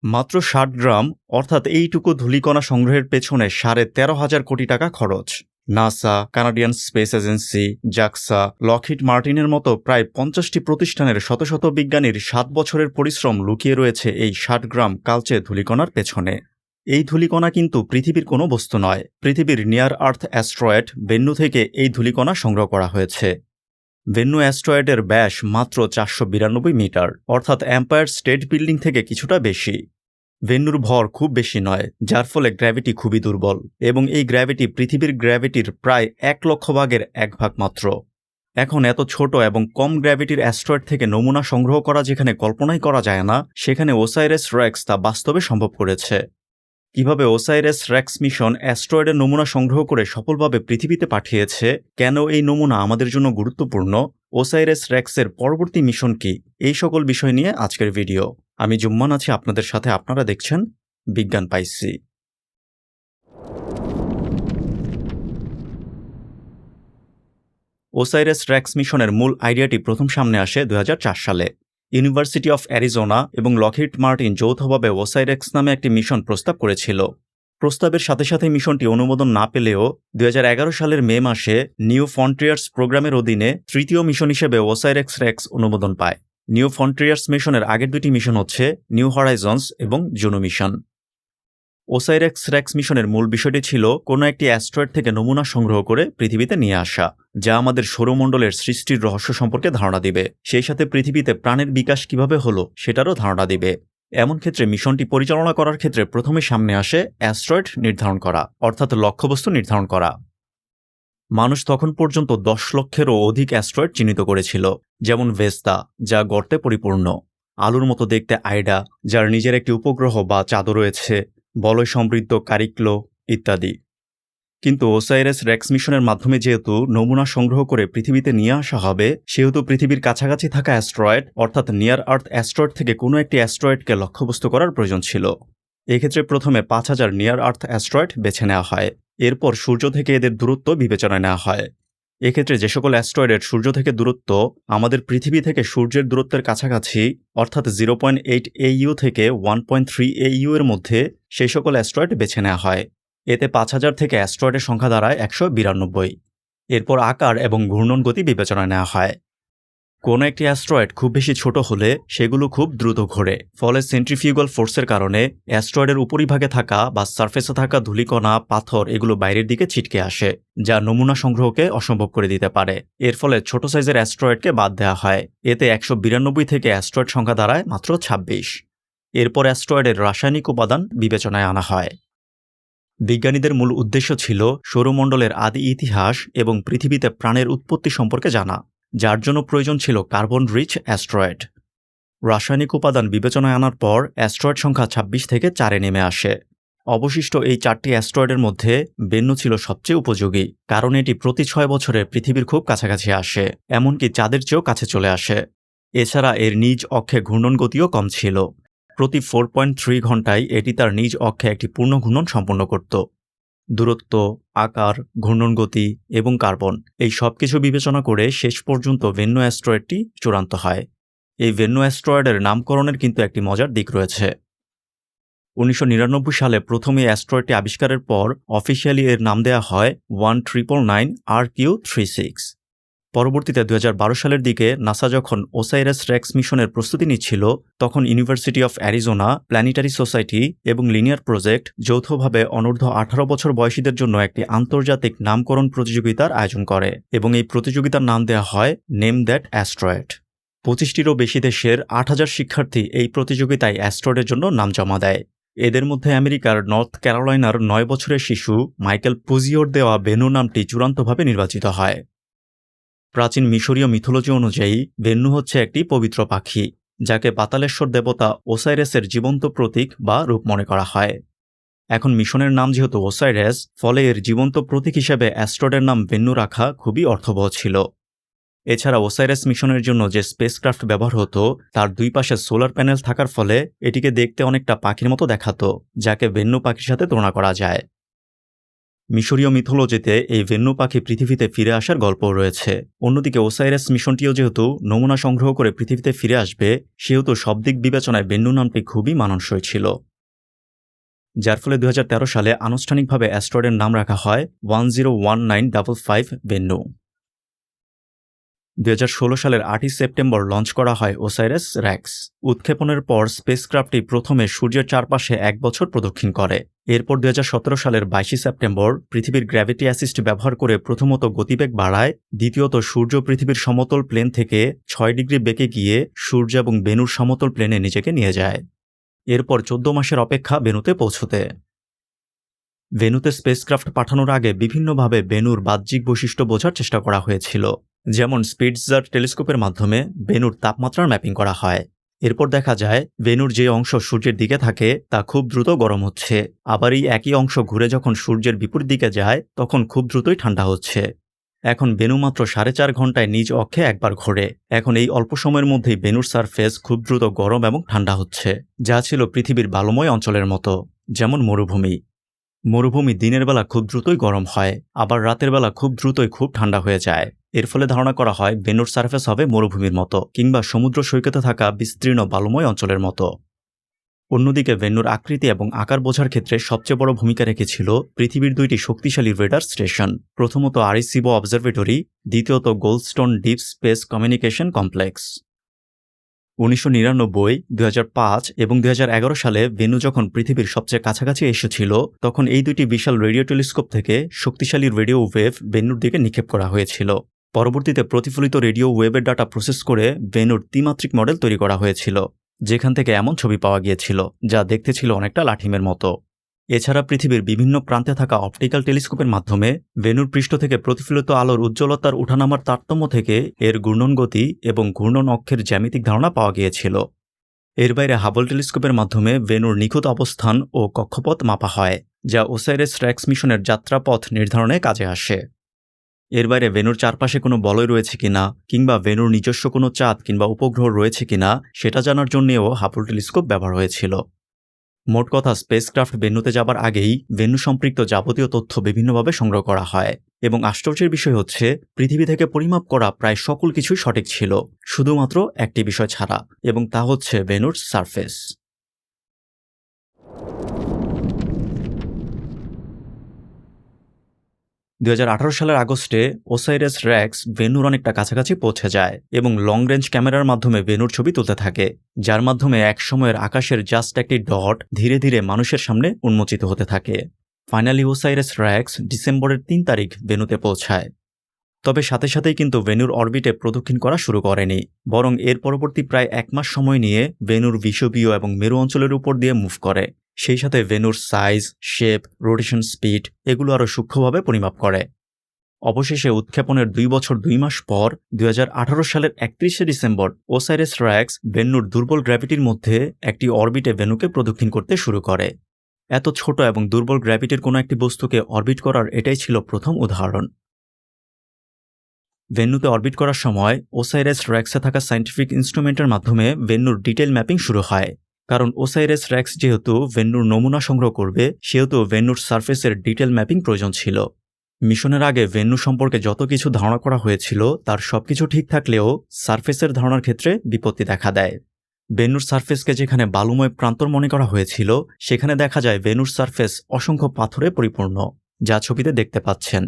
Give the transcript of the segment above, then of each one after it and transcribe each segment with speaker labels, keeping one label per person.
Speaker 1: মাত্র ৬০ গ্রাম অর্থাৎ এইটুকু ধূলিকণা সংগ্রহের পেছনে ১৩,৫০০ কোটি টাকা খরচ। NASA, Canadian space agency, JAXA, Lockheed মার্টিনের মতো প্রায় ৫০টি প্রতিষ্ঠানের শত শত বিজ্ঞানীর ৭ বছরের পরিশ্রম লুকিয়ে রয়েছে এই ৬০ গ্রাম কালচে ধূলিকণার পেছনে। এই ধূলিকণা কিন্তু পৃথিবীর কোনো বস্তু নয়। পৃথিবীর নিয়ার আর্থ অ্যাস্ট্রয়েড ভেন্নু থেকে এই ধূলিকণা সংগ্রহ করা হয়েছে। ভেন্নু অ্যাস্ট্রয়েডের ব্যাস মাত্র ৪৯২ মিটার, অর্থাৎ এম্পায়ার স্টেট বিল্ডিং থেকে কিছুটা বেশি। ভেন্নুর ভর খুব বেশি নয়, যার ফলে গ্র্যাভিটি খুবই দুর্বল, এবং এই গ্র্যাভিটি পৃথিবীর গ্র্যাভিটির প্রায় ১,০০,০০০ ভাগের ১ ভাগ মাত্র। এখন এত ছোট এবং কম গ্র্যাভিটির অ্যাস্ট্রয়েড থেকে নমুনা সংগ্রহ করা যেখানে কল্পনাই করা যায় না, সেখানে ওসাইরাস রেক্স তা বাস্তবে সম্ভব করেছে। কিভাবে ওসাইরাস রেক্স মিশন অ্যাস্ট্রয়েডের নমুনা সংগ্রহ করে সফলভাবে পৃথিবীতে পাঠিয়েছে, কেন এই নমুনা আমাদের জন্য গুরুত্বপূর্ণ, ওসাইরাস রেক্সের পরবর্তী মিশন কি, এই সকল বিষয় নিয়ে আজকের ভিডিও। আমি জুম্মান আছি আপনাদের সাথে, আপনারা দেখছেন বিজ্ঞান পাইসি। ওসাইরাস রেক্স মিশনের মূল আইডিয়াটি প্রথম সামনে আসে ২০০৪ সালে। ইউনিভার্সিটি অফ অ্যারিজোনা এবং লকহিড মার্টিন যৌথভাবে ওসাইরেক্স নামে একটি মিশন প্রস্তাব করেছিল। প্রস্তাবের সাথে সাথে মিশনটি অনুমোদন না পেলেও ২০১১ সালের মে মাসে নিউ ফ্রন্টিয়ার্স প্রোগ্রামের অধীনে তৃতীয় মিশন হিসেবে ওসাইরেক্স রেক্স অনুমোদন পায়। নিউ ফ্রন্টিয়ার্স মিশনের আগের দুটি মিশন হচ্ছে নিউ হরাইজনস এবং জুনো মিশন। ওসাইরেক্স রেক্স মিশনের মূল বিষয়টি ছিল কোনো একটি অ্যাস্ট্রয়েড থেকে নমুনা সংগ্রহ করে পৃথিবীতে নিয়ে আসা, যা আমাদের সৌরমণ্ডলের সৃষ্টির রহস্য সম্পর্কে ধারণা দিবে, সেই সাথে পৃথিবীতে প্রাণের বিকাশ কিভাবে হলো সেটারও ধারণা দিবে। এমন ক্ষেত্রে মিশনটি পরিচালনা করার ক্ষেত্রে প্রথমে সামনে আসে অ্যাস্ট্রয়েড নির্ধারণ করা, অর্থাৎ লক্ষ্যবস্তু নির্ধারণ করা। মানুষ তখন পর্যন্ত ১০ লক্ষেরও অধিক অ্যাস্ট্রয়েড চিহ্নিত করেছিল, যেমন ভেস্তা, যা গর্তে পরিপূর্ণ, আলুর মতো দেখতে আইডা, যার নিজের একটি উপগ্রহ বা চাঁদও রয়েছে, বলয় সমৃদ্ধ কারিক্লো ইত্যাদি। কিন্তু ওসাইরাস রেক্স মিশনের মাধ্যমে যেহেতু নমুনা সংগ্রহ করে পৃথিবীতে নিয়ে আসা হবে, সেহেতু পৃথিবীর কাছাকাছি থাকা অ্যাস্ট্রয়েড অর্থাৎ নিয়ার আর্থ অ্যাস্ট্রয়েড থেকে কোনো একটি অ্যাস্ট্রয়েডকে লক্ষ্যবস্তু করার প্রয়োজন ছিল। এক্ষেত্রে প্রথমে ৫,০০০ নিয়ার আর্থ অ্যাস্ট্রয়েড বেছে নেওয়া হয়। এরপর সূর্য থেকে এদের দূরত্ব বিবেচনায় নেওয়া হয়। এক্ষেত্রে যে সকল অ্যাস্ট্রয়েডের সূর্য থেকে দূরত্ব আমাদের পৃথিবী থেকে সূর্যের দূরত্বের কাছাকাছি, অর্থাৎ 0.8 AU থেকে 1.3 AU এর মধ্যে, সেই সকল অ্যাস্ট্রয়েড বেছে নেওয়া হয়। এতে ৫,০০০ থেকে অ্যাস্ট্রয়েডের সংখ্যা দাঁড়ায় ১৯২। এরপর আকার এবং ঘূর্ণন গতি বিবেচনায় নেওয়া হয়। কোনো একটি অ্যাস্ট্রয়েড খুব বেশি ছোট হলে সেগুলো খুব দ্রুত ঘোরে, ফলে সেন্ট্রিফিউগাল ফোর্সের কারণে অ্যাস্ট্রয়েডের উপরিভাগে থাকা বা সারফেসে থাকা ধূলিকণা, পাথর এগুলো বাইরের দিকে ছিটকে আসে, যা নমুনা সংগ্রহকে অসম্ভব করে দিতে পারে। এর ফলে ছোট সাইজের অ্যাস্ট্রয়েডকে বাদ দেওয়া হয়। এতে ১৯২ থেকে অ্যাস্ট্রয়েড সংখ্যা দাঁড়ায় মাত্র ২৬। এরপর অ্যাস্ট্রয়েডের রাসায়নিক উপাদান বিবেচনায় আনা হয়। বিজ্ঞানীদের মূল উদ্দেশ্য ছিল সৌরমণ্ডলের আদি ইতিহাস এবং পৃথিবীতে প্রাণের উৎপত্তি সম্পর্কে জানা, যার জন্য প্রয়োজন ছিল কার্বন রিচ অ্যাস্ট্রয়েড। রাসায়নিক উপাদান বিবেচনায় আনার পর অ্যাস্ট্রয়েড সংখ্যা ২৬ থেকে ৪-এ নেমে আসে। অবশিষ্ট এই ৪টি অ্যাস্ট্রয়েডের মধ্যে ভেন্নু ছিল সবচেয়ে উপযোগী, কারণ এটি প্রতি ৬ বছরে পৃথিবীর খুব কাছাকাছি আসে, এমনকি চাঁদের চেয়েও কাছে চলে আসে। এছাড়া এর নিজ অক্ষে ঘূর্ণন গতিও কম ছিল। প্রতি 4.3 ঘন্টায় এটি তার নিজ অক্ষে একটি পূর্ণ ঘূর্ণন সম্পন্ন করত। দূরত্ব, আকার, ঘূর্ণন গতি এবং কার্বন এই সব কিছু বিবেচনা করে শেষ পর্যন্ত ভেন্নু অ্যাস্ট্রয়েডটি চূড়ান্ত হয়। এই ভেন্নু অ্যাস্ট্রয়েডের নামকরণের কিন্তু একটি মজার দিক রয়েছে। ১৯৯৯ সালে প্রথম এই অ্যাস্ট্রয়েডটি আবিষ্কারের পর অফিসিয়ালি এর নাম দেওয়া হয় 1999 RQ36। পরবর্তীতে ২০১২ সালের দিকে নাসা যখন ওসাইরাস রেক্স মিশনের প্রস্তুতি নিচ্ছিল, তখন university of Arizona, planetary society এবং লিনিয়ার প্রজেক্ট যৌথভাবে অনূর্ধ্ব ১৮ বছর বয়সীদের জন্য একটি আন্তর্জাতিক নামকরণ প্রতিযোগিতার আয়োজন করে, এবং এই প্রতিযোগিতার নাম দেওয়া হয় নেম দ্যাট অ্যাস্ট্রয়েড। ২৫টিরও বেশি দেশের ৮,০০০ শিক্ষার্থী এই প্রতিযোগিতায় অ্যাস্ট্রয়েডের জন্য নাম জমা দেয়। এদের মধ্যে আমেরিকার নর্থ ক্যারোলাইনার ৯ বছরের শিশু মাইকেল পুজিওর দেওয়া ভেন্নু নামটি চূড়ান্তভাবে নির্বাচিত হয়। প্রাচীন মিশরীয় মিথোলজি অনুযায়ী ভেন্নু হচ্ছে একটি পবিত্র পাখি, যাকে পাতালেশ্বর দেবতা ওসাইরাসের জীবন্ত প্রতীক বা রূপ মনে করা হয়। এখন মিশনের নাম যেহেতু ওসাইরাস, ফলে এর জীবন্ত প্রতীক হিসেবে অ্যাস্ট্রয়েডের নাম ভেন্নু রাখা খুবই অর্থবহ ছিল। এছাড়া ওসাইরাস মিশনের জন্য যে স্পেসক্রাফট ব্যবহার হতো, তার দুই পাশে সোলার প্যানেল থাকার ফলে এটিকে দেখতে অনেকটা পাখির মতো দেখাতো, যাকে ভেন্নু পাখির সাথে তুলনা করা যায়। মিশরীয় মিথোলজিতে এই ভেন্নু পাখি পৃথিবীতে ফিরে আসার গল্পও রয়েছে। অন্যদিকে ওসাইরাস মিশনটিও যেহেতু নমুনা সংগ্রহ করে পৃথিবীতে ফিরে আসবে, সেহেতু সব দিক বিবেচনায় ভেন্নু নামটি খুবই মানানসই ছিল। যার ফলে 2013 সালে আনুষ্ঠানিকভাবে অ্যাস্ট্রয়েডের নাম রাখা হয় 101955 ভেন্নু। 2016 সালের 8 সেপ্টেম্বর লঞ্চ করা হয় ওসাইরাস রেক্স। উৎক্ষেপণের পর স্পেসক্রাফটটি প্রথমে সূর্যের চারপাশে 1 বছর প্রদক্ষিণ করে। এরপর 2017 সালের 22 সেপ্টেম্বর পৃথিবীর গ্র্যাভিটি অ্যাসিস্ট ব্যবহার করে প্রথমত গতিবেগ বাড়ায়, দ্বিতীয়ত সূর্য পৃথিবীর সমতল প্লেন থেকে 6 ডিগ্রি বেঁকে গিয়ে সূর্য এবং ভেনুর সমতল প্লেনে নিজেকে নিয়ে যায়। এরপর 14 মাসের অপেক্ষা ভেনুতে পৌঁছতে। ভেনুতে স্পেসক্রাফট পাঠানোর আগে বিভিন্নভাবে ভেনুর বাহ্যিক বৈশিষ্ট্য বোঝার চেষ্টা করা হয়েছিল। যেমন স্পিটজার টেলিস্কোপের মাধ্যমে ভেনুর তাপমাত্রার ম্যাপিং করা হয়। এরপর দেখা যায় ভেনুর যে অংশ সূর্যের দিকে থাকে তা খুব দ্রুত গরম হচ্ছে, আবার এই একই অংশ ঘুরে যখন সূর্যের বিপরীত দিকে যায় তখন খুব দ্রুতই ঠান্ডা হচ্ছে। এখন ভেনু মাত্র 4.5 ঘন্টায় নিজ অক্ষে একবার ঘোরে। এখন এই অল্প সময়ের মধ্যেই ভেনুর সারফেস খুব দ্রুত গরম এবং ঠান্ডা হচ্ছে, যা ছিল পৃথিবীর বালুময় অঞ্চলের মতো, যেমন মরুভূমি। মরুভূমি দিনের বেলা খুব দ্রুতই গরম হয়, আবার রাতের বেলা খুব দ্রুতই খুব ঠান্ডা হয়ে যায়। এর ফলে ধারণা করা হয় ভেনুর সারফেস হবে মরুভূমির মতো কিংবা সমুদ্র সৈকতে থাকা বিস্তীর্ণ বালুময় অঞ্চলের মতো। অন্যদিকে ভেনুর আকৃতি এবং আকার বোঝার ক্ষেত্রে সবচেয়ে বড় ভূমিকা রেখেছিল পৃথিবীর 2টি শক্তিশালী রেডার স্টেশন, প্রথমত আরিসিবো অবজারভেটরি, দ্বিতীয়ত Goldstone deep space communication complex. 1999, 2005 এবং 2011 সালে ভেনু যখন পৃথিবীর সবচেয়ে কাছাকাছি এসেছিল, তখন এই 2টি বিশাল রেডিও টেলিস্কোপ থেকে শক্তিশালী রেডিও ওয়েভ ভেনুর দিকে নিক্ষেপ করা হয়েছিল। পরবর্তীতে প্রতিফলিত রেডিও ওয়েভের ডাটা প্রসেস করে ভেনুর ত্রিমাত্রিক মডেল তৈরি করা হয়েছিল, যেখান থেকে এমন ছবি পাওয়া গিয়েছিল যা দেখতে ছিল অনেকটা লাঠিমের মতো। এছাড়া পৃথিবীর বিভিন্ন প্রান্তে থাকা অপটিক্যাল টেলিস্কোপের মাধ্যমে ভেনুর পৃষ্ঠ থেকে প্রতিফলিত আলোর উজ্জ্বলতার উঠানামার তারতম্য থেকে এর ঘূর্ণন গতি এবং ঘূর্ণন অক্ষের জ্যামিতিক ধারণা পাওয়া গিয়েছিল। এর বাইরে হাবল টেলিস্কোপের মাধ্যমে ভেনুর নিখুঁত অবস্থান ও কক্ষপথ মাপা হয়, যা ওসাইরাস রেক্স মিশনের যাত্রাপথ নির্ধারণে কাজে আসে। এর বাইরে ভেনুর চারপাশে কোনো বলয় রয়েছে কিনা কিংবা ভেনুর নিজস্ব কোনো চাঁদ কিংবা উপগ্রহ রয়েছে কিনা সেটা জানার জন্যও হাবল টেলিস্কোপ ব্যবহার হয়েছিল। মোট কথা, স্পেসক্রাফট ভেনুতে যাবার আগেই ভেনু সম্পৃক্ত যাবতীয় তথ্য বিভিন্নভাবে সংগ্রহ করা হয়, এবং আশ্চর্যের বিষয় হচ্ছে পৃথিবী থেকে পরিমাপ করা প্রায় সকল কিছুই সঠিক ছিল, শুধুমাত্র একটি বিষয় ছাড়া, এবং তা হচ্ছে ভেনুর সারফেস। সালের আগস্টে ওসাইরাস রেক্স ভেনুর অনেকটা কাছাকাছি পৌঁছে যায় এবং লং রেঞ্জ ক্যামেরার মাধ্যমে ভেনুর ছবি তুলতে থাকে, যার মাধ্যমে এক সময়ের আকাশের জাস্ট একটি ডট ধীরে ধীরে মানুষের সামনে উন্মোচিত হতে থাকে। ফাইনালি ওসাইরাস রেক্স ডিসেম্বরের 3 তারিখ ভেনুতে পৌঁছায়। তবে সাথে সাথেই কিন্তু ভেনুর অরবিটে প্রদক্ষিণ করা শুরু করেনি, বরং এর পরবর্তী প্রায় 1 মাস সময় নিয়ে ভেনুর বিষুবীয় এবং মেরু অঞ্চলের উপর দিয়ে মুভ করে। সেই সাথে ভেনুর সাইজ, শেপ, রোটেশন স্পিড এগুলো আরও সূক্ষ্মভাবে পরিমাপ করে। অবশেষে উৎক্ষেপণের 2 বছর 2 মাস পর 2018 সালের 31 ডিসেম্বর ওসাইরাস রেক্স ভেনুর দুর্বল গ্র্যাভিটির মধ্যে একটি অরবিটে ভেনুকে প্রদক্ষিণ করতে শুরু করে। এত ছোট এবং দুর্বল গ্র্যাভিটির কোনো একটি বস্তুকে অরবিট করার এটাই ছিল প্রথম উদাহরণ। ভেন্নুতে অরবিট করার সময় ওসাইরাস রেক্সে থাকা সায়েন্টিফিক ইনস্ট্রুমেন্টের মাধ্যমে ভেন্নুর ডিটেইল ম্যাপিং শুরু হয়, কারণ ওসাইরাস রেক্স যেহেতু ভেন্নুর নমুনা সংগ্রহ করবে সেহেতু ভেন্নুর সারফেসের ডিটেইল ম্যাপিং প্রয়োজন ছিল। মিশনের আগে ভেন্নু সম্পর্কে যত কিছু ধারণা করা হয়েছিল তার সবকিছু ঠিক থাকলেও সারফেসের ধারণার ক্ষেত্রে বিপত্তি দেখা দেয়। ভেন্নুর সারফেসকে যেখানে বালুময় প্রান্তর মনে করা হয়েছিল, সেখানে দেখা যায় ভেন্নুর সারফেস অসংখ্য পাথরে পরিপূর্ণ, যা ছবিতে দেখতে পাচ্ছেন।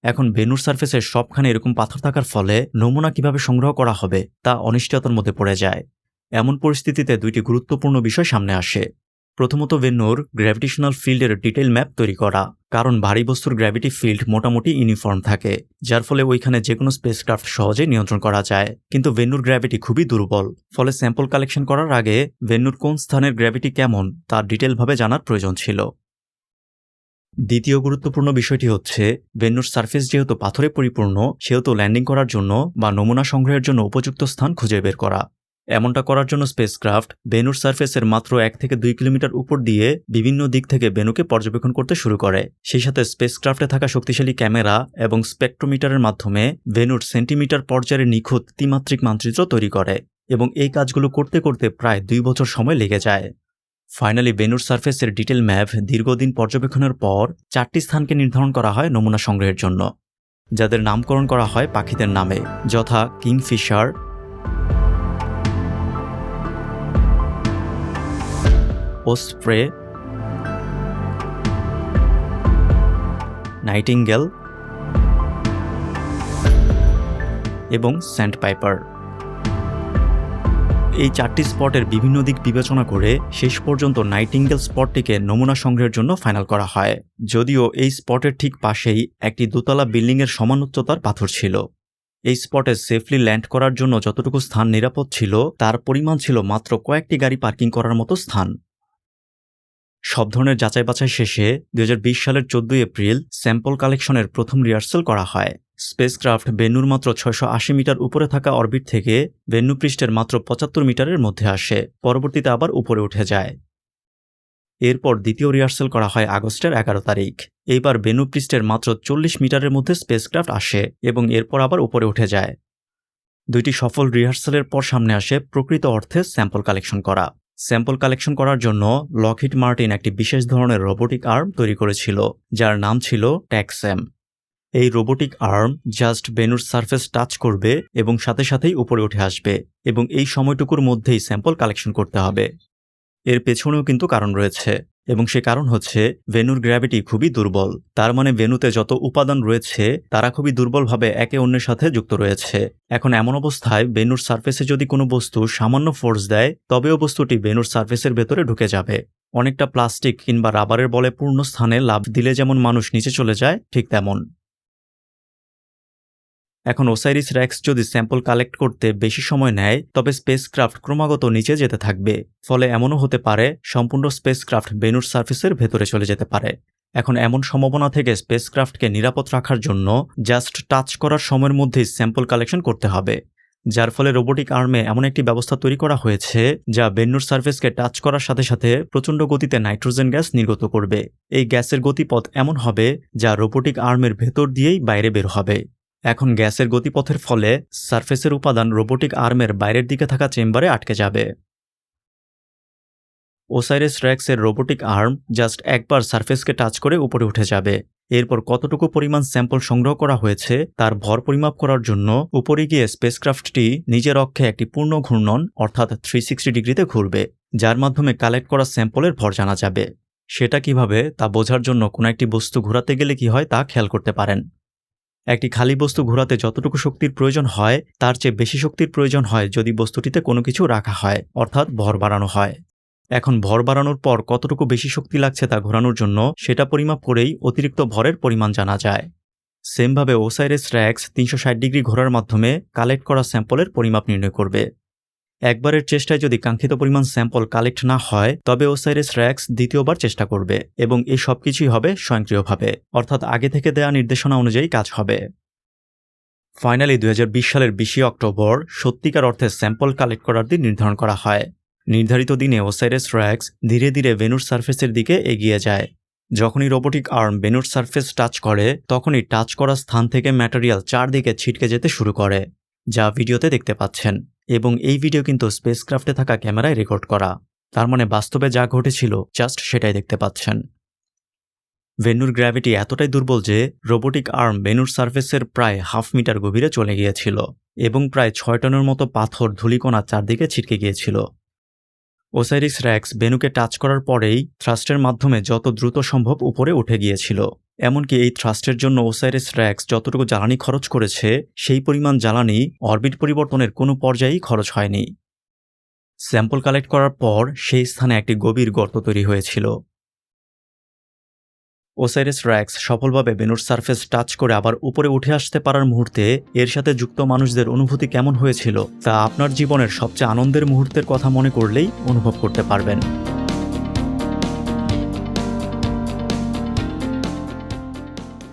Speaker 1: এখন ভেন্নুর সারফেসের সবখানে এরকম পাথর থাকার ফলে নমুনা কিভাবে সংগ্রহ করা হবে তা অনিশ্চয়তার মধ্যে পড়ে যায়। এমন পরিস্থিতিতে 2টি গুরুত্বপূর্ণ বিষয় সামনে আসে। প্রথমত, ভেন্নুর গ্র্যাভিটেশনাল ফিল্ডের ডিটেইল ম্যাপ তৈরি করা, কারণ ভারী বস্তুর গ্র্যাভিটি ফিল্ড মোটামুটি ইউনিফর্ম থাকে, যার ফলে ওইখানে যে কোনো স্পেসক্রাফট সহজে নিয়ন্ত্রণ করা যায়। কিন্তু ভেন্নুর গ্র্যাভিটি খুবই দুর্বল, ফলে স্যাম্পল কালেকশন করার আগে ভেন্নুর কোন স্থানের গ্র্যাভিটি কেমন তার ডিটেইলভাবে জানার প্রয়োজন ছিল। দ্বিতীয় গুরুত্বপূর্ণ বিষয়টি হচ্ছে ভেন্নুর সারফেস যেহেতু পাথরে পরিপূর্ণ, সেহেতু ল্যান্ডিং করার জন্য বা নমুনা সংগ্রহের জন্য উপযুক্ত স্থান খুঁজে বের করা। এমনটা করার জন্য স্পেসক্রাফট ভেন্নুর সারফেসের মাত্র 1 থেকে 2 কিলোমিটার উপর দিয়ে বিভিন্ন দিক থেকে ভেন্নুকে পর্যবেক্ষণ করতে শুরু করে। সেই সাথে স্পেসক্রাফটে থাকা শক্তিশালী ক্যামেরা এবং স্পেকট্রোমিটারের মাধ্যমে ভেন্নুর সেন্টিমিটার পর্যায়ের নিখুঁত ত্রিমাত্রিক মানচিত্র তৈরি করে, এবং এই কাজগুলো করতে করতে প্রায় 2 বছর সময় লেগে যায়। ফাইনালি ভেনুর সারফেসের ডিটেল ম্যাপ দীর্ঘদিন পর্যবেক্ষণের পর 4টি স্থানকে নির্ধারণ করা হয় নমুনা সংগ্রহের জন্য, যাদের নামকরণ করা হয় পাখিদের নামে, যথা কিংফিশার, ওসপ্রে, নাইটিঙ্গেল এবং স্যান্ডপাইপার। এই 4টি স্পটের বিভিন্ন দিক বিবেচনা করে শেষ পর্যন্ত নাইটিঙ্গেল স্পটটিকে নমুনা সংগ্রহের জন্য ফাইনাল করা হয়, যদিও এই স্পটের ঠিক পাশেই একটি দোতলা বিল্ডিংয়ের সমান উচ্চতার পাথর ছিল। এই স্পটে সেফলি ল্যান্ড করার জন্য যতটুকু স্থান নিরাপদ ছিল তার পরিমাণ ছিল মাত্র কয়েকটি গাড়ি পার্কিং করার মতো স্থান। সব ধরনের যাচাই বাছাই শেষে 2020 সালের 14 এপ্রিল স্যাম্পল কালেকশনের প্রথম রিহার্সাল করা হয়। স্পেসক্রাফট ভেন্যুর মাত্র 680 মিটার উপরে থাকা অরবিট থেকে ভেন্যু পৃষ্ঠের মাত্র 75 মিটারের মধ্যে আসে, পরবর্তীতে আবার উপরে উঠে যায়। এরপর দ্বিতীয় রিহার্সাল করা হয় আগস্টের 11 তারিখ। এইবার ভেন্যু পৃষ্ঠের মাত্র 40 মিটারের মধ্যে স্পেসক্রাফট আসে এবং এরপর আবার উপরে উঠে যায়। দুইটি সফল রিহার্সালের পর সামনে আসে প্রকৃত অর্থে স্যাম্পল কালেকশন করা। স্যাম্পল কালেকশন করার জন্য লকহিড মার্টিন একটি বিশেষ ধরনের রোবোটিক আর্ম তৈরি করেছিল, যার নাম ছিল ট্যাক্সএম। এই রোবোটিক আর্ম জাস্ট ভেনুর সারফেস টাচ করবে এবং সাথে সাথেই উপরে উঠে আসবে, এবং এই সময়টুকুর মধ্যেই স্যাম্পল কালেকশন করতে হবে। এর পেছনেও কিন্তু কারণ রয়েছে, এবং সে কারণ হচ্ছে ভেনুর গ্র্যাভিটি খুবই দুর্বল। তার মানে ভেনুতে যত উপাদান রয়েছে তারা খুবই দুর্বলভাবে একে অন্যের সাথে যুক্ত রয়েছে। এখন এমন অবস্থায় ভেনুর সারফেসে যদি কোনো বস্তু সামান্য ফোর্স দেয় তবেও বস্তুটি ভেনুর সারফেসের ভেতরে ঢুকে যাবে। অনেকটা প্লাস্টিক কিংবা রাবারের বলে পূর্ণ স্থানে লাফ দিলে যেমন মানুষ নিচে চলে যায়, ঠিক তেমন। এখন ওসাইরিস রেক্স যদি স্যাম্পল কালেক্ট করতে বেশি সময় নেয় তবে স্পেসক্রাফট ক্রমাগত নিচে যেতে থাকবে, ফলে এমনও হতে পারে সম্পূর্ণ স্পেসক্রাফট ভেনুর সারফেসের ভেতরে চলে যেতে পারে। এখন এমন সম্ভাবনা থেকে স্পেসক্রাফটকে নিরাপদ রাখার জন্য জাস্ট টাচ করার সময়ের মধ্যেই স্যাম্পল কালেকশন করতে হবে, যার ফলে রোবোটিক আর্মে এমন একটি ব্যবস্থা তৈরি করা হয়েছে যা ভেনুর সারফেসকে টাচ করার সাথে সাথে প্রচণ্ড গতিতে নাইট্রোজেন গ্যাস নির্গত করবে। এই গ্যাসের গতিপথ এমন হবে যা রোবোটিক আর্মের ভেতর দিয়েই বাইরে বের হবে। এখন গ্যাসের গতিপথের ফলে সারফেসের উপাদান রোবোটিক আর্মের বাইরের দিকে থাকা চেম্বারে আটকে যাবে। ওসাইরিস রেক্সের রোবোটিক আর্ম জাস্ট একবার সারফেসকে টাচ করে উপরে উঠে যাবে। এরপর কতটুকু পরিমাণ স্যাম্পল সংগ্রহ করা হয়েছে তার ভর পরিমাপ করার জন্য উপরে গিয়ে স্পেসক্রাফটটি নিজের অক্ষে একটি পূর্ণ ঘূর্ণন অর্থাৎ 360 ডিগ্রিতে ঘুরবে, যার মাধ্যমে কালেক্ট করা স্যাম্পলের ভর জানা যাবে। সেটা কিভাবে তা বোঝার জন্য কোনো একটি বস্তু ঘোরাতে গেলে কি হয় তা খেয়াল করতে পারেন। একটি খালি বস্তু ঘোরাতে যতটুকু শক্তির প্রয়োজন হয় তার চেয়ে বেশি শক্তির প্রয়োজন হয় যদি বস্তুটিতে কোনো কিছু রাখা হয়, অর্থাৎ ভর বাড়ানো হয়। এখন ভর বাড়ানোর পর কতটুকু বেশি শক্তি লাগছে তা ঘোরানোর জন্য সেটা পরিমাপ করেই অতিরিক্ত ভরের পরিমাণ জানা যায়। সেমভাবে ওসাইরিস রেক্স 360 ডিগ্রি ঘোরার মাধ্যমে কালেক্ট করা স্যাম্পলের পরিমাপ নির্ণয় করবে। একবারের চেষ্টায় যদি কাঙ্ক্ষিত পরিমাণ স্যাম্পল কালেক্ট না হয় তবে ওসাইরিস রেক্স দ্বিতীয়বার চেষ্টা করবে, এবং এই সব কিছুই হবে স্বয়ংক্রিয়ভাবে, অর্থাৎ আগে থেকে দেয়া নির্দেশনা অনুযায়ী কাজ হবে। ফাইনালি 2020 সালের 20 অক্টোবর সত্যিকার অর্থে স্যাম্পল কালেক্ট করার দিন নির্ধারণ করা হয়। নির্ধারিত দিনে ওসাইরিস রেক্স ধীরে ধীরে ভেনুর সারফেসের দিকে এগিয়ে যায়। যখনই রোবোটিক আর্ম ভেনুর সারফেস টাচ করে তখনই টাচ করা স্থান থেকে ম্যাটেরিয়াল চারদিকে ছিটকে যেতে শুরু করে, যা ভিডিওতে দেখতে পাচ্ছেন, এবং এই ভিডিও কিন্তু স্পেসক্রাফটে থাকা ক্যামেরায় রেকর্ড করা। তার মানে বাস্তবে যা ঘটেছিল জাস্ট সেটাই দেখতে পাচ্ছেন। ভেনুর গ্র্যাভিটি এতটাই দুর্বল যে রোবোটিক আর্ম ভেনুর সারফেসের প্রায় 1/2 মিটার গভীরে চলে গিয়েছিল, এবং প্রায় 6 টনের মতো পাথর ধূলিকণা চারদিকে ছিটকে গিয়েছিল। ওসাইরিস রেক্স ভেনুকে টাচ করার পরেই থ্রাস্টের মাধ্যমে যত দ্রুত সম্ভব উপরে উঠে গিয়েছিল। এমনকি এই থ্রাস্টের জন্য ওসাইরিস রেক্স যতটুকু জ্বালানি খরচ করেছে সেই পরিমাণ জ্বালানি অরবিট পরিবর্তনের কোনো পর্যায়েই খরচ হয়নি। স্যাম্পল কালেক্ট করার পর সেই স্থানে একটি গভীর গর্ত তৈরি হয়েছিল। ওসাইরিস রেক্স সফলভাবে ভেনুর সারফেস টাচ করে আবার উপরে উঠে আসতে পারার মুহূর্তে এর সাথে যুক্ত মানুষদের অনুভূতি কেমন হয়েছিল তা আপনার জীবনের সবচেয়ে আনন্দের মুহূর্তের কথা মনে করলেই অনুভব করতে পারবেন।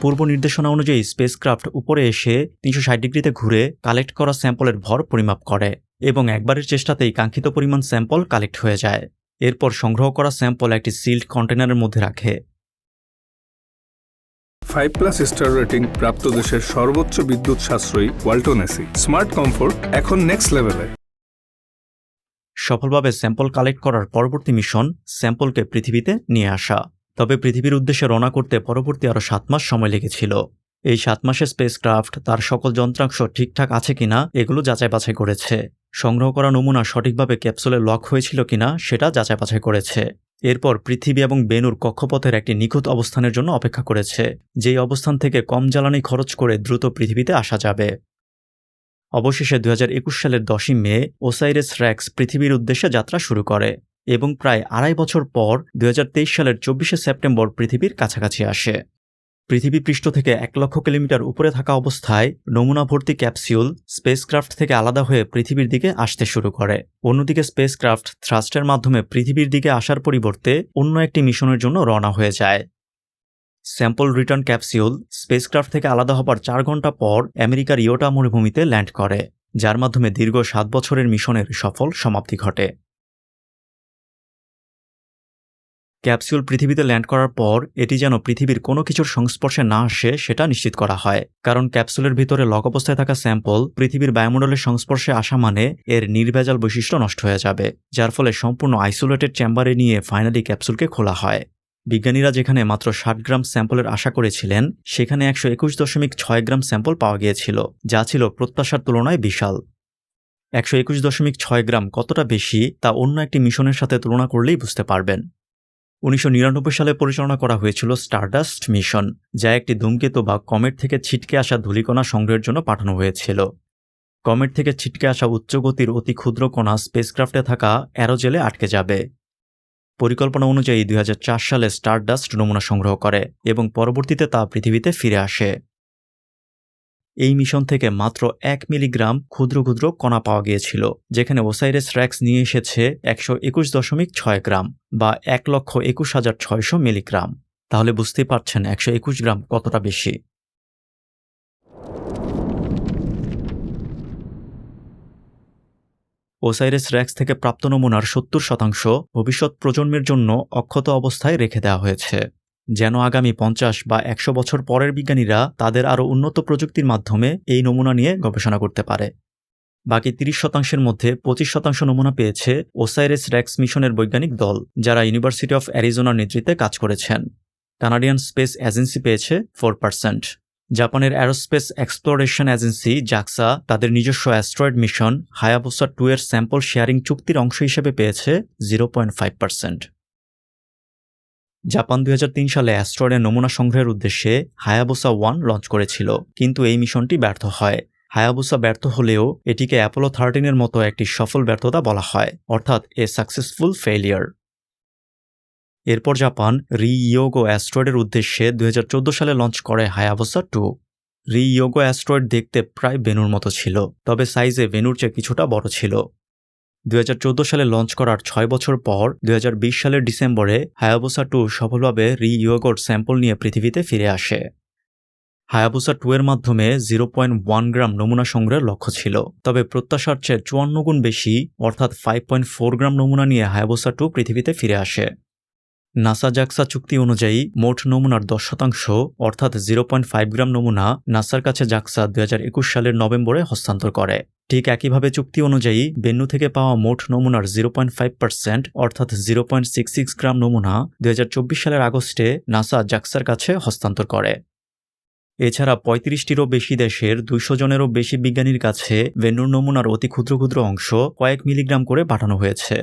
Speaker 1: পূর্ব নির্দেশনা অনুযায়ী স্পেসক্রাফট উপরে এসে 360 ডিগ্রিতে ঘুরে কালেক্ট করা স্যাম্পলের ভর পরিমাপ করে, এবং একবারের চেষ্টাতেই কাঙ্ক্ষিত পরিমাণ স্যাম্পল কালেক্ট হয়ে যায়। এরপর সংগ্রহ করা স্যাম্পল একটি সিল্ড কন্টেনারের মধ্যে রাখে।
Speaker 2: 5+ স্টার রেটিং প্রাপ্ত দেশের সর্বোচ্চ বিদ্যুৎ সাশ্রয়ী ওয়ালটন এসি স্মার্ট কমফোর্ট এখন নেক্সট লেভেলে।
Speaker 1: সফলভাবে স্যাম্পল কালেক্ট করার পরবর্তী মিশন স্যাম্পলকে পৃথিবীতে নিয়ে আসা। তবে পৃথিবীর উদ্দেশ্যে রওনা করতে পরবর্তী আরও 7 মাস সময় লেগেছিল। এই 7 মাসে স্পেসক্রাফট তার সকল যন্ত্রাংশ ঠিকঠাক আছে কিনা এগুলো যাচাই বাছাই করেছে। সংগ্রহ করা নমুনা সঠিকভাবে ক্যাপসুলে লক হয়েছিল কিনা সেটা যাচাই বাছাই করেছে। এরপর পৃথিবী এবং বেনুর কক্ষপথের একটি নিখুঁত অবস্থানের জন্য অপেক্ষা করেছে, যেই অবস্থান থেকে কম জ্বালানি খরচ করে দ্রুত পৃথিবীতে আসা যাবে। অবশেষে 2021 সালের 10ই মে ওসাইরিস রেক্স পৃথিবীর উদ্দেশ্যে যাত্রা শুরু করে এবং প্রায় 2.5 বছর পর 2023 সালের 24শে সেপ্টেম্বর পৃথিবীর কাছাকাছি আসে। পৃথিবী পৃষ্ঠ থেকে 1 লক্ষ কিলোমিটার উপরে থাকা অবস্থায় নমুনা ভর্তি ক্যাপসিউল স্পেসক্রাফট থেকে আলাদা হয়ে পৃথিবীর দিকে আসতে শুরু করে। অন্যদিকে স্পেসক্রাফট থ্রাস্টের মাধ্যমে পৃথিবীর দিকে আসার পরিবর্তে অন্য একটি মিশনের জন্য রওনা হয়ে যায়। স্যাম্পল রিটার্ন ক্যাপসিউল স্পেসক্রাফট থেকে আলাদা হবার 4 ঘন্টা পর আমেরিকার ইয়োটা মরুভূমিতে ল্যান্ড করে, যার মাধ্যমে দীর্ঘ 7 বছরের মিশনের সফল সমাপ্তি ঘটে। ক্যাপসুল পৃথিবীতে ল্যান্ড করার পর এটি যেন পৃথিবীর কোনো কিছুর সংস্পর্শে না আসে সেটা নিশ্চিত করা হয়, কারণ ক্যাপসুলের ভিতরে লক অবস্থায় থাকা স্যাম্পল পৃথিবীর বায়ুমণ্ডলের সংস্পর্শে আসা মানে এর নির্ভেজাল বৈশিষ্ট্য নষ্ট হয়ে যাবে, যার ফলে সম্পূর্ণ আইসোলেটেড চেম্বারে নিয়ে ফাইনালি ক্যাপসুলকে খোলা হয়। বিজ্ঞানীরা যেখানে মাত্র 60 গ্রাম স্যাম্পলের আশা করেছিলেন, সেখানে 121.6 গ্রাম স্যাম্পল পাওয়া গিয়েছিল, যা ছিল প্রত্যাশার তুলনায় বিশাল। 121.6 গ্রাম কতটা বেশি তা অন্য একটি মিশনের সাথে তুলনা করলেই বুঝতে পারবেন। 1999 সালে পরিচালনা করা হয়েছিল স্টারডাস্ট মিশন, যা একটি ধূমকেতু বা কমেট থেকে ছিটকে আসা ধূলিকণা সংগ্রহের জন্য পাঠানো হয়েছিল। কমেট থেকে ছিটকে আসা উচ্চগতির অতি ক্ষুদ্র কণা স্পেসক্রাফটে থাকা অ্যারোজেলে আটকে যাবে। পরিকল্পনা অনুযায়ী 2004 সালে স্টারডাস্ট নমুনা সংগ্রহ করে এবং পরবর্তীতে তা পৃথিবীতে ফিরে আসে। এই মিশন থেকে মাত্র 1 মিলিগ্রাম ক্ষুদ্র ক্ষুদ্র কণা পাওয়া গিয়েছিল, যেখানে ওসাইরিস রেক্স নিয়ে এসেছে 121.6 গ্রাম বা 1,21,600 মিলিগ্রাম। তাহলে বুঝতেই পারছেন 121 গ্রাম কতটা বেশি। ওসাইরিস রেক্স থেকে প্রাপ্ত নমুনার 70% ভবিষ্যৎ প্রজন্মের জন্য অক্ষত অবস্থায় রেখে দেওয়া হয়েছে, যেন আগামী 50 বা 100 বছর পরের বিজ্ঞানীরা তাদের আরও উন্নত প্রযুক্তির মাধ্যমে এই নমুনা নিয়ে গবেষণা করতে পারে। বাকি 30% মধ্যে 25% নমুনা পেয়েছে ওসাইরিস রেক্স মিশনের বৈজ্ঞানিক দল, যারা ইউনিভার্সিটি অফ অ্যারিজোনার নেতৃত্বে কাজ করেছেন। কানাডিয়ান স্পেস এজেন্সি পেয়েছে 4%। জাপানের অ্যারোস্পেস এক্সপ্লোরেশন এজেন্সি জাক্সা তাদের নিজস্ব অ্যাস্ট্রয়েড মিশন হায়াবুসা 2 এর স্যাম্পল শেয়ারিং চুক্তির অংশ হিসেবে পেয়েছে 0.5%। জাপান 2003 সালে অ্যাস্ট্রয়েডের নমুনা সংগ্রহের উদ্দেশ্যে হায়াবুসা 1 লঞ্চ করেছিল, কিন্তু এই মিশনটি ব্যর্থ হয়। হায়াবুসা ব্যর্থ হলেও এটিকে অ্যাপোলো 13 এর মতো একটি সফল ব্যর্থতা বলা হয়, অর্থাৎ এ সাকসেসফুল ফেইলিয়ার। এরপর জাপান রি-ইয়োগো অ্যাস্ট্রয়েডের উদ্দেশ্যে 2014 সালে লঞ্চ করে হায়াবুসা 2। রি-ইয়োগো অ্যাস্ট্রয়েড দেখতে প্রায় ভেনুর মতো ছিল, তবে সাইজে ভেনুর চেয়ে কিছুটা বড় ছিল। 2014 সালে লঞ্চ করার 6 বছর পর 2020 সালের ডিসেম্বরে হায়াবুসা 2 সফলভাবে রি-ইয়োগোর স্যাম্পল নিয়ে পৃথিবীতে ফিরে আসে। হায়াবুসা 2 এর মাধ্যমে 0.1 গ্রাম নমুনা সংগ্রহের লক্ষ্য ছিল, তবে প্রত্যাশার চেয়ে 54 গুণ বেশি অর্থাৎ 5.4 গ্রাম নমুনা নিয়ে হায়াবুসা 2 পৃথিবীতে ফিরে আসে। নাসা জাক্সা চুক্তি অনুযায়ী মোট নমুনার 10% অর্থাৎ 0.5 গ্রাম নমুনা নাসার কাছে জাক্সা 2021 সালের নভেম্বরে হস্তান্তর করে। ঠিক একইভাবে চুক্তি অনুযায়ী বেন্নু থেকে পাওয়া মোট নমুনার 0.5% অর্থাৎ 0.66 গ্রাম নমুনা 2024 সালের আগস্টে নাসা জাক্সার কাছে হস্তান্তর করে। এছাড়া 35টিরও বেশি দেশের 200 জনেরও বেশি বিজ্ঞানীর কাছে বেন্নুর নমুনার অতি ক্ষুদ্র ক্ষুদ্র অংশ কয়েক মিলিগ্রাম করে পাঠানো হয়েছে।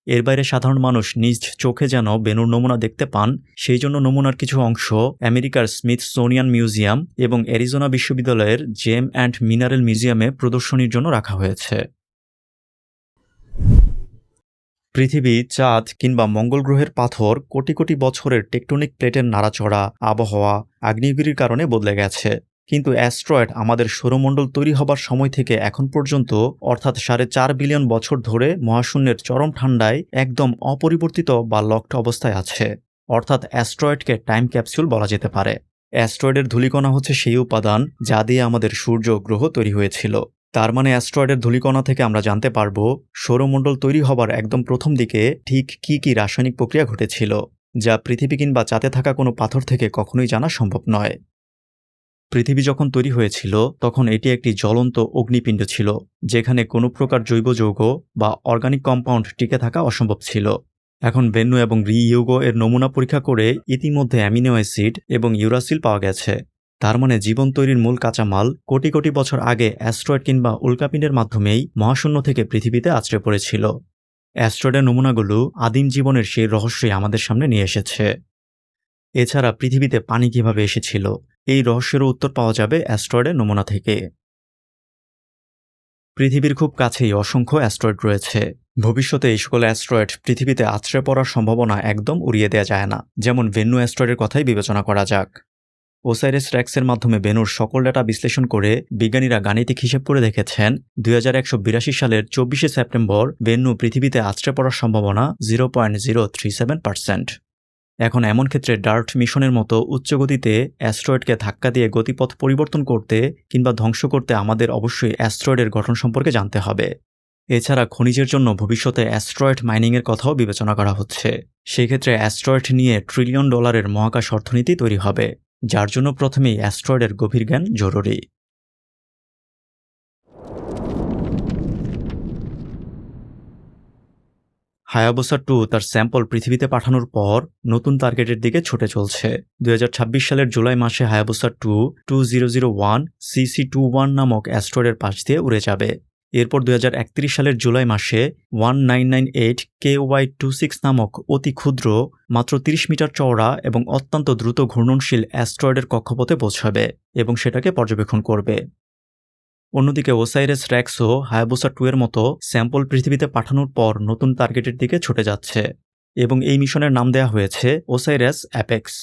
Speaker 1: এর বাইরে সাধারণ মানুষ নিজ চোখে যেন বেনুর নমুনা দেখতে পান, সেই জন্য নমুনার কিছু অংশ আমেরিকার স্মিথসোনিয়ান মিউজিয়াম এবং অ্যারিজোনা বিশ্ববিদ্যালয়ের জেম অ্যান্ড মিনারেল মিউজিয়ামে প্রদর্শনীর জন্য রাখা হয়েছে। পৃথিবী, চাঁদ কিংবা মঙ্গল গ্রহের পাথর কোটি কোটি বছরের টেকটনিক প্লেটের নাড়াচড়া, আবহাওয়া, আগ্নেয়গিরির কারণে বদলে গেছে, কিন্তু অ্যাস্ট্রয়েড আমাদের সৌরমণ্ডল তৈরি হবার সময় থেকে এখন পর্যন্ত অর্থাৎ 4.5 বিলিয়ন বছর ধরে মহাশূন্যের চরম ঠান্ডায় একদম অপরিবর্তিত বা লকড অবস্থায় আছে, অর্থাৎ অ্যাস্ট্রয়েডকে টাইম ক্যাপসুল বলা যেতে পারে। অ্যাস্ট্রয়েডের ধূলিকণা হচ্ছে সেই উপাদান যা দিয়ে আমাদের সূর্য গ্রহ তৈরি হয়েছিল। তার মানে অ্যাস্ট্রয়েডের ধূলিকণা থেকে আমরা জানতে পারব সৌরমণ্ডল তৈরি হবার একদম প্রথম দিকে ঠিক কী কী রাসায়নিক প্রক্রিয়া ঘটেছিল, যা পৃথিবী কিংবা চাঁদে থাকা কোনো পাথর থেকে কখনোই জানা সম্ভব নয়। পৃথিবী যখন তৈরি হয়েছিল তখন এটি একটি জ্বলন্ত অগ্নিপিণ্ড ছিল, যেখানে কোনো প্রকার জৈব যৌগ বা অর্গানিক কম্পাউন্ড টিকে থাকা অসম্ভব ছিল। এখন বেন্নু এবং রিইউগো এর নমুনা পরীক্ষা করে ইতিমধ্যে অ্যামিনো অ্যাসিড এবং ইউরাসিল পাওয়া গেছে। তার মানে জীবন তৈরির মূল কাঁচামাল কোটি কোটি বছর আগে অ্যাস্ট্রয়েড কিংবা উল্কাপিণ্ডের মাধ্যমেই মহাশূন্য থেকে পৃথিবীতে আছড়ে পড়েছিল। অ্যাস্ট্রয়েডের নমুনাগুলো আদিম জীবনের সেই রহস্যই আমাদের সামনে নিয়ে এসেছে। এছাড়া পৃথিবীতে পানি কিভাবে এসেছিল, এই রহস্যেরও উত্তর পাওয়া যাবে অ্যাস্ট্রয়েডের নমুনা থেকে। পৃথিবীর খুব কাছেই অসংখ্য অ্যাস্ট্রয়েড রয়েছে। ভবিষ্যতে এই সকল অ্যাস্ট্রয়েড পৃথিবীতে আছড়ে পড়ার সম্ভাবনা একদম উড়িয়ে দেওয়া যায় না। যেমন ভেন্নু অ্যাস্ট্রয়েডের কথাই বিবেচনা করা যাক। ওসাইরিস রেক্সের মাধ্যমে ভেনুর সকল ডেটা বিশ্লেষণ করে বিজ্ঞানীরা গাণিতিক হিসেব করে দেখেছেন 2182 সালের 24শে সেপ্টেম্বর ভেন্নু পৃথিবীতে আছড়ে পড়ার সম্ভাবনা 0.037%। এখন এমন ক্ষেত্রে ডার্ট মিশনের মতো উচ্চ গতিতে অ্যাস্ট্রয়েডকে ধাক্কা দিয়ে গতিপথ পরিবর্তন করতে কিংবা ধ্বংস করতে আমাদের অবশ্যই অ্যাস্ট্রয়েডের গঠন সম্পর্কে জানতে হবে। এছাড়া খনিজের জন্য ভবিষ্যতে অ্যাস্ট্রয়েড মাইনিংয়ের কথাও বিবেচনা করা হচ্ছে। সেক্ষেত্রে অ্যাস্ট্রয়েড নিয়ে $1 ট্রিলিয়ন মহাকাশ অর্থনীতি তৈরি হবে, যার জন্য প্রথমেই অ্যাস্ট্রয়েডের গভীর জ্ঞান জরুরি। হায়াবুসা 2 তার স্যাম্পল পৃথিবীতে পাঠানোর পর নতুন টার্গেটের দিকে ছুটে চলছে। 2026 সালের জুলাই মাসে হায়াবুসা 2 2001 CC21 নামক অ্যাস্ট্রয়েডের পাশ দিয়ে উড়ে যাবে। এরপর 2031 সালের জুলাই মাসে 1998 KY26 নামক অতি ক্ষুদ্র, মাত্র 30 মিটার চওড়া এবং অত্যন্ত দ্রুত ঘূর্ণনশীল অ্যাস্ট্রয়েডের কক্ষপথে পৌঁছাবে এবং সেটাকে পর্যবেক্ষণ করবে। অন্যদিকে ওসাইরিস রেক্সও হায়াবুসা 2 এর মতো স্যাম্পল পৃথিবীতে পাঠানোর পর নতুন টার্গেটের দিকে ছুটে যাচ্ছে এবং এই মিশনের নাম দেওয়া হয়েছে ওসাইরিস অ্যাপেক্স।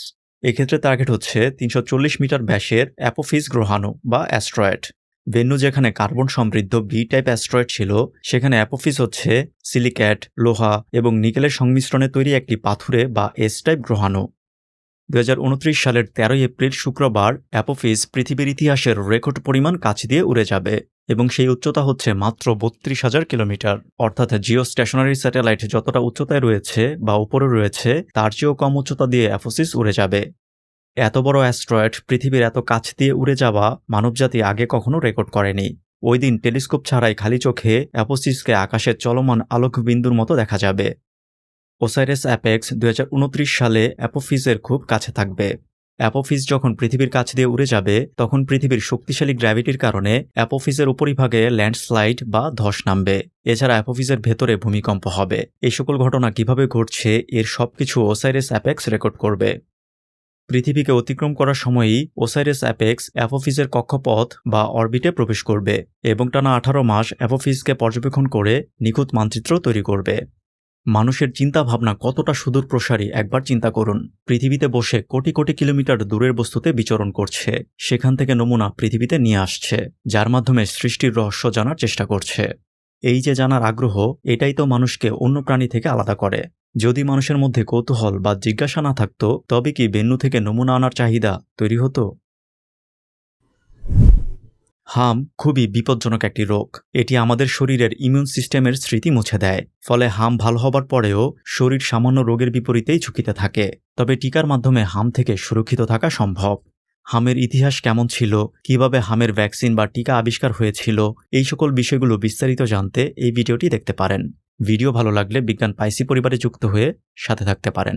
Speaker 1: এক্ষেত্রে টার্গেট হচ্ছে 340 মিটার ব্যাসের অ্যাপোফিস গ্রহাণু বা অ্যাস্ট্রয়েড। ভেন্নু যেখানে কার্বন সমৃদ্ধ বি টাইপ অ্যাস্ট্রয়েড ছিল, সেখানে অ্যাপোফিস হচ্ছে সিলিকেট, লোহা এবং নিকেলের সংমিশ্রণে তৈরি একটি পাথুরে বা এস টাইপ গ্রহাণু। 2029 সালের 13 এপ্রিল শুক্রবার অ্যাপোফিস পৃথিবীর ইতিহাসের রেকর্ড পরিমাণ কাছ দিয়ে উড়ে যাবে এবং সেই উচ্চতা হচ্ছে মাত্র 32,000 কিলোমিটার। অর্থাৎ জিও স্টেশনারি স্যাটেলাইট যতটা উচ্চতায় রয়েছে বা উপরে রয়েছে তার চেয়েও কম উচ্চতা দিয়ে অ্যাপোফিস উড়ে যাবে। এত বড় অ্যাস্ট্রয়েড পৃথিবীর এত কাছ দিয়ে উড়ে যাওয়া মানবজাতি আগে কখনো রেকর্ড করেনি। ওই দিন টেলিস্কোপ ছাড়াই খালি চোখে অ্যাপোফিসকে আকাশের চলমান আলোকবিন্দুর মতো দেখা যাবে। ওসাইরিস অ্যাপেক্স 2029 সালে অ্যাপোফিসের খুব কাছে থাকবে। অ্যাপোফিস যখন পৃথিবীর কাছ দিয়ে উড়ে যাবে তখন পৃথিবীর শক্তিশালী গ্র্যাভিটির কারণে অ্যাপোফিসের উপরিভাগে ল্যান্ডস্লাইড বা ধস নামবে। এছাড়া অ্যাপোফিসের ভেতরে ভূমিকম্প হবে। এই সকল ঘটনা কিভাবে ঘটছে এর সবকিছু ওসাইরিস অ্যাপেক্স রেকর্ড করবে। পৃথিবীকে অতিক্রম করার সময়ই ওসাইরিস অ্যাপেক্স অ্যাপোফিসের কক্ষপথ বা অরবিটে প্রবেশ করবে এবং টানা 18 মাস অ্যাপোফিসকে পর্যবেক্ষণ করে নিখুঁত মানচিত্র তৈরি করবে। মানুষের চিন্তা ভাবনা কতটা সুদূর প্রসারী একবার চিন্তা করুন। পৃথিবীতে বসে কোটি কোটি কিলোমিটার দূরের বস্তুতে বিচরণ করছে, সেখান থেকে নমুনা পৃথিবীতে নিয়ে আসছে, যার মাধ্যমে সৃষ্টির রহস্য জানার চেষ্টা করছে। এই যে জানার আগ্রহ, এটাই তো মানুষকে অন্য প্রাণী থেকে আলাদা করে। যদি মানুষের মধ্যে কৌতূহল বা জিজ্ঞাসা না থাকতো তবে কি ভেন্নু থেকে নমুনা আনার চাহিদা তৈরি হতো? হাম খুবই বিপজ্জনক একটি রোগ। এটি আমাদের শরীরের ইমিউন সিস্টেমের স্মৃতি মুছে দেয়। ফলে হাম ভালো হবার পরেও শরীর সামান্য রোগের বিপরীতেই ঝুঁকিতে থাকে। তবে টিকার মাধ্যমে হাম থেকে সুরক্ষিত থাকা সম্ভব। হামের ইতিহাস কেমন ছিল, কিভাবে হামের ভ্যাকসিন বা টিকা আবিষ্কার হয়েছিল, এই সকল বিষয়গুলো বিস্তারিত জানতে এই ভিডিওটি দেখতে পারেন। ভিডিও ভালো লাগলে বিজ্ঞান পাইসি পরিবারে যুক্ত হয়ে সাথে থাকতে পারেন।